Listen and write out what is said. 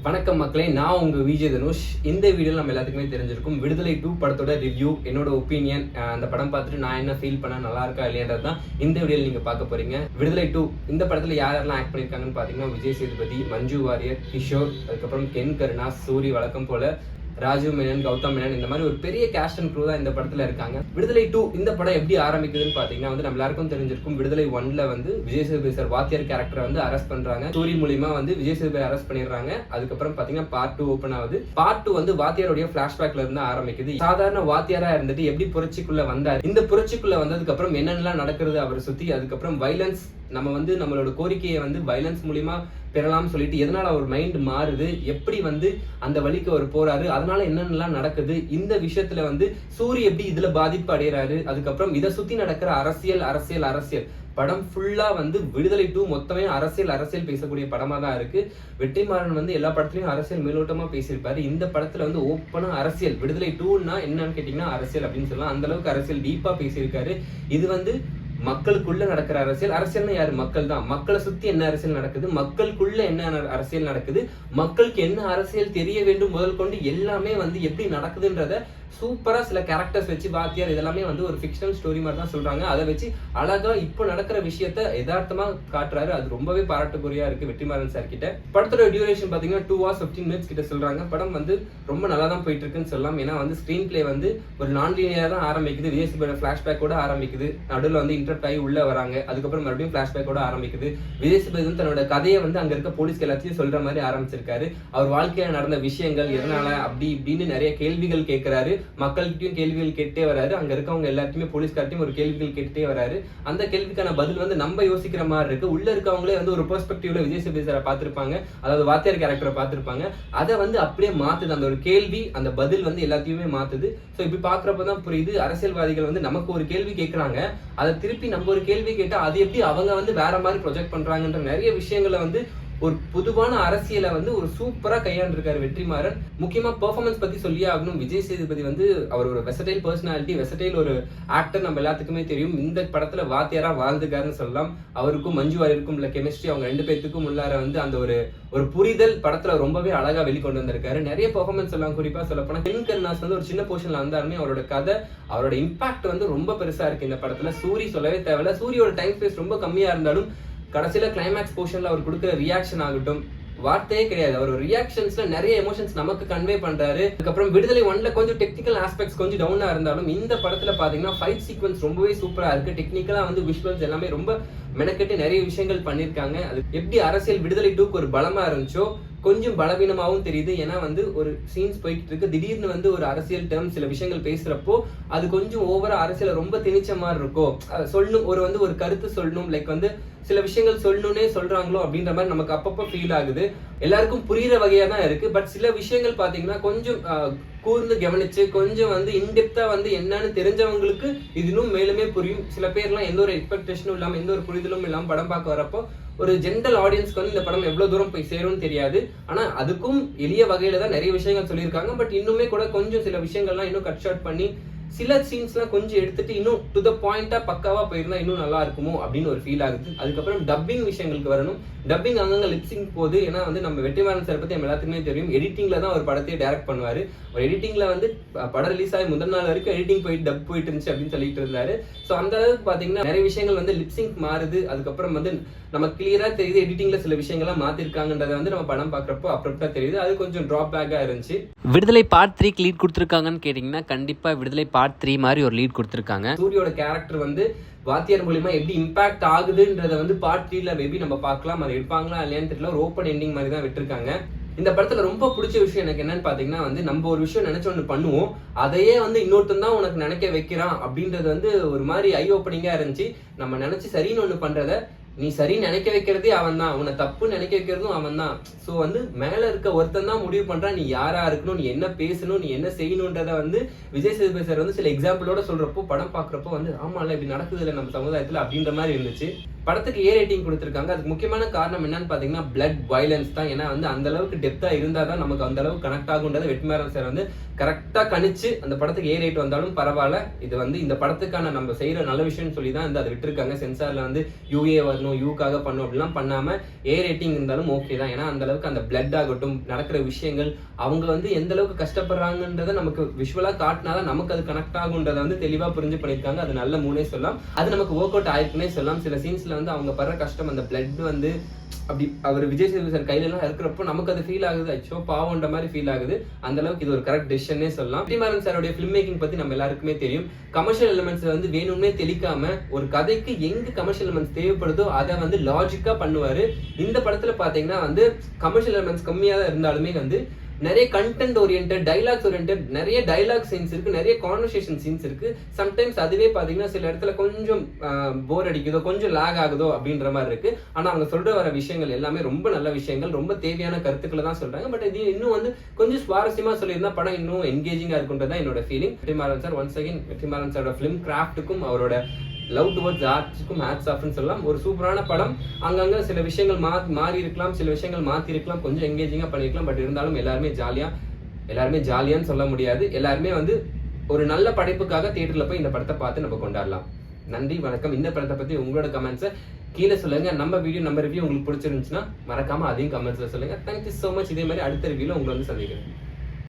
வணக்கம் மக்களே, நான் உங்க விஜய் தனுஷ். இந்த வீடியோவில் நம்ம எல்லாத்துக்குமே தெரிஞ்சிருக்கும் விடுதலை 2 படத்தோட ரிவ்யூ, என்னோட ஒப்பீனியன், அந்த படம் பார்த்துட்டு நான் என்ன ஃபீல் பண்ண நல்லா இருக்கா இல்லையன்றது தான் இந்த வீடியோவில் நீங்க பார்க்க போறீங்க. விடுதலை 2 இந்த படத்துல யாரெல்லாம் ஆக்ட் பண்ணிருக்காங்கன்னு பாத்தீங்கன்னா விஜய் சேதுபதி, மஞ்சு வாரியர், கிஷோர், அதுக்கப்புறம் கென் கருணாஸ், சூரி, வழக்கம் போல ராஜீவ் மேனன், கௌதம் மேனன், இந்த மாதிரி ஒரு பெரிய கேஸ்ட் அண்ட் க்ரூ தான் இந்த படத்துல இருக்காங்க. விடுதலை 2 இந்த படம் எப்படி ஆரம்பிக்குதுன்னு பாத்தீங்கன்னா நம்ம எல்லாருக்கும் தெரிஞ்சிருக்கும். விடுதலை 1ல விஜய் சேதுபதி சார் வாத்தியார் கேரக்டரை அரெஸ்ட் பண்றாங்க. ஸ்டோரி மூலியமா விஜய் சேதுபதி அரெஸ்ட் பண்ணிடுறாங்க. அதுக்கப்புறம் பாத்தீங்கன்னா பார்ட் 2 ஓபன் ஆகுது. பார்ட் 2 வாத்தியாருடைய பிளாஷ்பேக்ல இருந்து ஆரம்பிக்குது. சாதாரண வாத்தியாரா இருந்துட்டு எப்படி புரட்சிக்குள்ள வந்தார், இந்த புரட்சிக்குள்ள வந்ததுக்கு அப்புறம் என்னென்னலாம் நடக்கிறது அவரை சுத்தி, அதுக்கப்புறம் வைலன்ஸ், நம்ம நம்மளோட கோரிக்கையை வைலன்ஸ் மூலியமா பெறலாம்னு சொல்லிட்டு எதனால அவர் மைண்ட் மாறுது, எப்படி அந்த வழிக்கு அவர் போறாரு, அதனால என்னென்னலாம் நடக்குது, இந்த விஷயத்துல சூரி எப்படி இதுல பாதிப்பு அடைகிறாரு, அதுக்கப்புறம் இதை சுத்தி நடக்கிற அரசியல் அரசியல் அரசியல் படம் ஃபுல்லா விடுதலை 2 மொத்தமே அரசியல் அரசியல் பேசக்கூடிய படமா தான் இருக்கு. வெற்றிமாறன் எல்லா படத்துலயும் அரசியல் மேலோட்டமா பேசியிருப்பாரு. இந்த படத்துல ஓப்பனா அரசியல், விடுதலை 2ன்னா என்னன்னு கேட்டீங்கன்னா அரசியல் அப்படின்னு சொல்லலாம். அந்த அளவுக்கு அரசியல் டீப்பா பேசியிருக்காரு. இது மக்களுக்குள்ள நடக்கிற அரசியல். அரசியல்னா யாரு? மக்கள் தான். மக்களை சுத்தி என்ன அரசியல் நடக்குது, மக்களுக்குள்ள என்ன அரசியல் நடக்குது, மக்களுக்கு என்ன அரசியல் தெரிய வேண்டும் முதல் கொண்டு எல்லாமே எப்படி நடக்குதுன்றத சூப்பரா சில கேரக்டர்ஸ் வச்சு வாத்தியார் இதெல்லாமே ஒரு ஃபிக்ஷனல் ஸ்டோரி மாதிரி தான் சொல்றாங்க. அதை வச்சு அழகா இப்போ நடக்கிற விஷயத்த யதார்த்தமா காட்டுறாரு. அது ரொம்பவே பாராட்டுக்குரியா இருக்கு வெற்றிமாறன் சார் கிட்ட. படத்தோட டியூரேஷன் பாத்தீங்கன்னா 2 hours 15 minutes கிட்ட சொல்றாங்க. படம் ரொம்ப நல்லா தான் போயிட்டு இருக்குன்னு சொல்லலாம். ஏன்னா ஸ்கிரீன் பிளே ஒரு நான் லீனியரா தான் ஆரம்பிக்குது. விஜய் சேதுபதியோட பிளாஷ்பேக்கோட ஆரம்பிக்குது. நடுவில் இன்டர்ப்ட் ஆகி உள்ள வராங்க. அதுக்கப்புறம் மறுபடியும் பிளாஷ்பேக்கோட ஆரம்பிக்குது. விஜய் சேதுபதி தன்னோட கதையை அங்க இருக்க போலீஸ்க்கு எல்லாத்தையும் சொல்ற மாதிரி ஆரம்பிச்சிருக்காரு. அவர் வாழ்க்கையில நடந்த விஷயங்கள் எதனால அப்படி இப்படின்னு நிறைய கேள்விகள் கேட்கிறாரு. மக்கள்கிட்டயும் கேள்விகள் கேட்டே வராரு. அங்க இருக்கவங்க எல்லாத்தையுமே போலீஸ்கார்ட்டையும் ஒரு கேள்விகள் கேட்டே வராரு. அந்த கேள்விக்கான பதில் நம்ம யோசிக்கிற மாதிரி இருக்கு. உள்ள இருக்கவங்களே ஒரு பெர்ஸ்பெக்டிவ்ல விஜய் சேதுபதி சாரை பார்த்திருப்பாங்க, அதாவது வாத்தியார் கேரக்டரை பார்த்திருப்பாங்க. அதை அப்படியே மாத்துது. அந்த ஒரு கேள்வி, அந்த பதில் எல்லாத்தையுமே மாத்துது. சோ இப்படி பாக்குறப்பதான் புரியுது, அரசியல்வாதிகள் நமக்கு ஒரு கேள்வி கேட்கறாங்க, அதை திருப்பி நம்ம ஒரு கேள்வி கேட்டா அது எப்படி அவங்க வேற மாதிரி ப்ரொஜெக்ட் பண்றாங்கன்ற நிறைய விஷயங்களை ஒரு பொதுவான அரசியலை ஒரு சூப்பரா கையாண்டிருக்காரு வெற்றிமாறன். முக்கியமா பெர்ஃபார்மன்ஸ் பத்தி சொல்லியே ஆகணும். விஜய் சேதுபதி அவர் ஒரு வெசடைல் பர்சனாலிட்டி, வெசடைல் ஒரு ஆக்டர், நம்ம எல்லாத்துக்குமே தெரியும். இந்த படத்துல வாத்தியாரா வாழ்ந்துக்காருன்னு சொல்லலாம். அவருக்கும் மஞ்சு வாரியருக்கும் உள்ள கெமிஸ்ட்ரி, அவங்க ரெண்டு பேத்துக்கும் உள்ளார அந்த ஒரு புரிதல் படத்துல ரொம்பவே அழகா வெளிக்கொண்டு வந்திருக்காரு. நிறைய பெர்ஃபார்மன்ஸ் எல்லாம் குறிப்பா சொல்ல போனா கென் கருணாஸ் ஒரு சின்ன போர்ஷன்ல வந்தாலுமே அவரோட கதை, அவரோட இம்பாக்ட் ரொம்ப பெருசா இருக்கு இந்த படத்துல. சூரி சொல்லவே தேவையில்ல. சூரியோட டைம் ஸ்பேஸ் ரொம்ப கம்மியா இருந்தாலும் கடைசியில கிளைமேக்ஸ் போர்ஷன்ல அவர் கொடுக்குற ரியாக்ஷன் ஆகட்டும், வார்த்தையே கிடையாது. அவர் ரியாக்ஷன்ஸ்ல நிறைய எமோஷன்ஸ் நமக்கு கன்வே பண்றாரு. அதுக்கப்புறம் விடுதலை 1ல கொஞ்சம் டெக்னிக்கல் ஆஸ்பெக்ட்ஸ் கொஞ்சம் டவுனா இருந்தாலும் இந்த படத்துல பாத்தீங்கன்னா ஃபைட் சீக்வன்ஸ் ரொம்பவே சூப்பரா இருக்கு. டெக்னிக்கலா விஷுவல்ஸ் எல்லாமே ரொம்ப மெனக்கெட்டு நிறைய விஷயங்கள் பண்ணிருக்காங்க. அது எப்படி அரசியல் விடுதலை 2க்கு ஒரு பலமா இருந்துச்சோ கொஞ்சம் பலவீனமாகவும் தெரியுது. ஏன்னா ஒரு சீன்ஸ் போயிட்டு இருக்கு, திடீர்னு ஒரு அரசியல் டேர்ம் சில விஷயங்கள் பேசுறப்போ அது கொஞ்சம் ஓவரா அரசியல ரொம்ப திணிச்ச மாதிரி இருக்கும். சொல்லணும் ஒரு கருத்து சொல்லணும், லைக் சில விஷயங்கள் சொல்லணும்னே சொல்றாங்களோ அப்படின்ற மாதிரி நமக்கு அப்பப்போ ஃபீல் ஆகுது. எல்லாருக்கும் புரியுற வகையா தான் இருக்கு. பட் சில விஷயங்கள் பாத்தீங்கன்னா கொஞ்சம் கூர்ந்து கவனிச்சு கொஞ்சம் இன்டெப்தா என்னன்னு தெரிஞ்சவங்களுக்கு இது இன்னும் மேலுமே புரியும். சில பேர்லாம் எந்த ஒரு எக்ஸ்பெக்டேஷனும் இல்லாம எந்த ஒரு புரிதலும் இல்லாம படம் பார்க்க வரப்போ ஒரு ஜென்ரல் ஆடியன்ஸ்க்கு இந்த படம் எவ்வளவு தூரம் போய் சேரும்னு தெரியாது. ஆனா அதுக்கும் எளிய வகையில தான் நிறைய விஷயங்கள் சொல்லியிருக்காங்க. பட் இன்னுமே கூட கொஞ்சம் சில விஷயங்கள்லாம் இன்னும் கட் ஷார்ட் பண்ணி சில சீன்ஸ்லாம் கொஞ்சம் எடுத்துட்டு இன்னும் டு த பாயிண்டா பக்காவா போயிருந்தா இன்னும் நல்லா இருக்குமோ அப்படின்னு ஒரு ஃபீல் ஆகுது. அதுக்கப்புறம் டப்பிங் விஷயங்களுக்கு வரணும். டப்பிங் அங்கங்க லிப்சிங் போகுது. ஏன்னா நம்ம வெற்றிமாறன் சார் பத்தி நம்ம எல்லாத்துக்குமே தெரியும், எடிட்டிங்ல தான் ஒரு படத்தையே டைரக்ட் பண்ணுவாரு. ஒரு எடிட்டிங்ல படம் ரிலீஸ் ஆகி முதல் நாள் வரைக்கும் எடிட்டிங் போயிட்டு டப் போயிட்டு இருந்துச்சு அப்படின்னு சொல்லிட்டு இருந்தாரு. ஸோ அந்த அளவுக்கு பாத்தீங்கன்னா நிறைய விஷயங்கள் லிப்சிங் மாறுது. அதுக்கப்புறம் நம்ம கிளியரா தெரியுது எடிட்டிங்ல சில விஷயங்கள்லாம் மாத்திருக்காங்கன்றத நம்ம படம் பாக்குறப்போ அப்புறப்பா தெரியுது. அது கொஞ்சம் டிராப் பேக்கா இருந்துச்சு. விடுதலை பார்ட் 3க்கு லீட் கொடுத்துருக்காங்கன்னு கேட்டீங்கன்னா கண்டிப்பா விடுதலை பார்ட் 3 மாதிரி ஒரு லீட் கொடுத்துருக்காங்க. சூரியோட கேரக்டர் வாத்தியார் மூலியமா எப்படி இம்பாக்ட் ஆகுதுன்றத பார்ட் 3ல மேபி நம்ம பார்க்கலாம். அதை எடுப்பாங்களா இல்லையான்னு தெரியல. ஒரு ஓப்பன் எண்டிங் மாதிரி தான் விட்டுருக்காங்க. இந்த படத்துல ரொம்ப பிடிச்ச விஷயம் எனக்கு என்னன்னு பாத்தீங்கன்னா நம்ம ஒரு விஷயம் நினைச்சு ஒண்ணு பண்ணுவோம், அதையே இன்னொருத்தன் தான் உனக்கு நினைக்க வைக்கிறான் அப்படின்றது ஒரு மாதிரி ஐ ஓப்பனிங்கா இருந்துச்சு. நம்ம நினைச்சு சரின்னு ஒண்ணு பண்றத நீ சரி நினைக்க வைக்கிறதே அவன் தான், உன்னை தப்பு நினைக்க வைக்கிறதும் அவன் தான். ஸோ மேல இருக்க ஒருத்தன் தான் முடிவு பண்றான் நீ யாரா இருக்கணும், நீ என்ன பேசணும், நீ என்ன செய்யணும்ன்றத விஜய் சேதுபதி சார் சில எக்ஸாம்பிளோட சொல்றப்போ படம் பாக்குறப்போ ஆமால இப்படி நடக்குது இல்லை நம்ம சமுதாயத்துல அப்படின்ற மாதிரி இருந்துச்சு. படத்துக்கு ஏ ரேட்டிங் கொடுத்துருக்காங்க. அதுக்கு முக்கியமான காரணம் என்னன்னு பாத்தீங்கன்னா பிளட் வயலன்ஸ் தான். ஏன்னா வந்து அந்த அளவுக்கு டெப்தா இருந்தா தான் நமக்கு அந்த அளவுக்கு கனெக்ட் ஆகுன்றதை வெற்றிமாறன் சார் வந்து கரெக்டா கணிச்சு அந்த படத்துக்கு ஏ ரேட் வந்தாலும் பரவாயில்ல, இது வந்து இந்த படத்துக்கான நம்ம செய்யற நல்ல விஷயம்னு சொல்லி தான் வந்து அதை விட்டுருக்காங்க. சென்சார்ல வந்து யூஏ வரணும், யூக்காக பண்ணும் அப்படிலாம் பண்ணாம ஏ ரேட்டிங் இருந்தாலும் ஓகே தான். ஏன்னா அந்த அளவுக்கு அந்த பிளட் ஆகட்டும், நடக்கிற விஷயங்கள், அவங்க வந்து எந்த அளவுக்கு கஷ்டப்படுறாங்கன்றதை நமக்கு விஷுவலா காட்டினாதான் நமக்கு அது கனெக்ட் ஆகுன்றதை வந்து தெளிவா புரிஞ்சு பண்ணிருக்காங்க. அது நல்ல மூணே சொல்லலாம். அது நமக்கு ஒர்க் அவுட் ஆயிருக்குன்னே சொல்லலாம். சில சீன்ஸ்ல வந்து அவங்க படுற கஷ்டம், அந்த பிளட் வந்து அப்படி அவர் விஜய் சேதுபதி சார் கையில எல்லாம் இருக்கிறப்போ நமக்கு அது ஃபீல் ஆகுது, அச்சோ பாவன்ற மாதிரி ஃபீல் ஆகுது. அந்த அளவுக்கு இது ஒரு கரெக்ட் டிசிஷனே சொல்லலாம். வெற்றிமாறன் சாரோட ஃபிலிம் மேக்கிங் பத்தி நம்ம எல்லாருக்குமே தெரியும். கமர்ஷியல் எலிமெண்ட்ஸ் வந்து வேணும்னே தெளிக்காம ஒரு கதைக்கு எங்க கமர்ஷியல் எலிமெண்ட்ஸ் தேவைப்படுதோ அதை வந்து லாஜிக்கா பண்ணுவாரு. இந்த படத்துல பாத்தீங்கன்னா வந்து கமர்ஷியல் எலிமெண்ட்ஸ் கம்மியா இருந்தாலுமே வந்து நிறைய கண்டென்ட் ஓரியன்டட், டைலாக்ஸ் ஓரியன்டட், நிறைய டைலாக் சீன்ஸ் இருக்கு, நிறைய கான்வர்சேஷன் சீன்ஸ் இருக்கு. சம்டைம்ஸ் அதுவே பாத்தீங்கன்னா சில இடத்துல கொஞ்சம் போர் அடிக்குதோ, கொஞ்சம் லாக் ஆகுதோ அப்படின்ற மாதிரி இருக்கு. ஆனா அவங்க சொல்ற வர விஷயங்கள் எல்லாமே ரொம்ப நல்ல விஷயங்கள், ரொம்ப தேவையான கருத்துக்களை தான் சொல்றாங்க. பட் இது இன்னும் வந்து கொஞ்சம் சுவாரஸ்யமா சொல்லியிருந்தா படம் இன்னும் என்கேஜிங்கா இருக்குன்றதான் என்னோட feeling. Vetrimaaran sir once again Vetrimaaran சாரோட ஃபிலிம் கிராஃப்ட்டுக்கும் அவரோட லவ் டுவர்ட்ஸ் ஆர்ட்ஸ்க்கும் ஹேட்ஸ் ஆஃப்னு சொல்லலாம். ஒரு சூப்பரான படம். அங்கங்க சில விஷயங்கள் மாறி இருக்கலாம், சில விஷயங்கள் மாத்தி இருக்கலாம், கொஞ்சம் என்கேஜிங்கா பண்ணிருக்கலாம். பட் இருந்தாலும் எல்லாருமே ஜாலியான்னு சொல்ல முடியாது. எல்லாருமே வந்து ஒரு நல்ல படைப்புக்காக தியேட்டர்ல போய் இந்த படத்தை பார்த்து நம்ம கொண்டாடலாம். நன்றி, வணக்கம். இந்த படத்தை பத்தி உங்களோட கமெண்ட்ஸை கீழே சொல்லுங்க. நம்ம ரிவ்யூ உங்களுக்கு பிடிச்சிருந்துச்சுன்னா மறக்காம அதையும் கமெண்ட்ஸ்ல சொல்லுங்க. Thank you so much. இதே மாதிரி அடுத்த ரிவ்யூல உங்களை வந்து சந்திக்கிறேன்.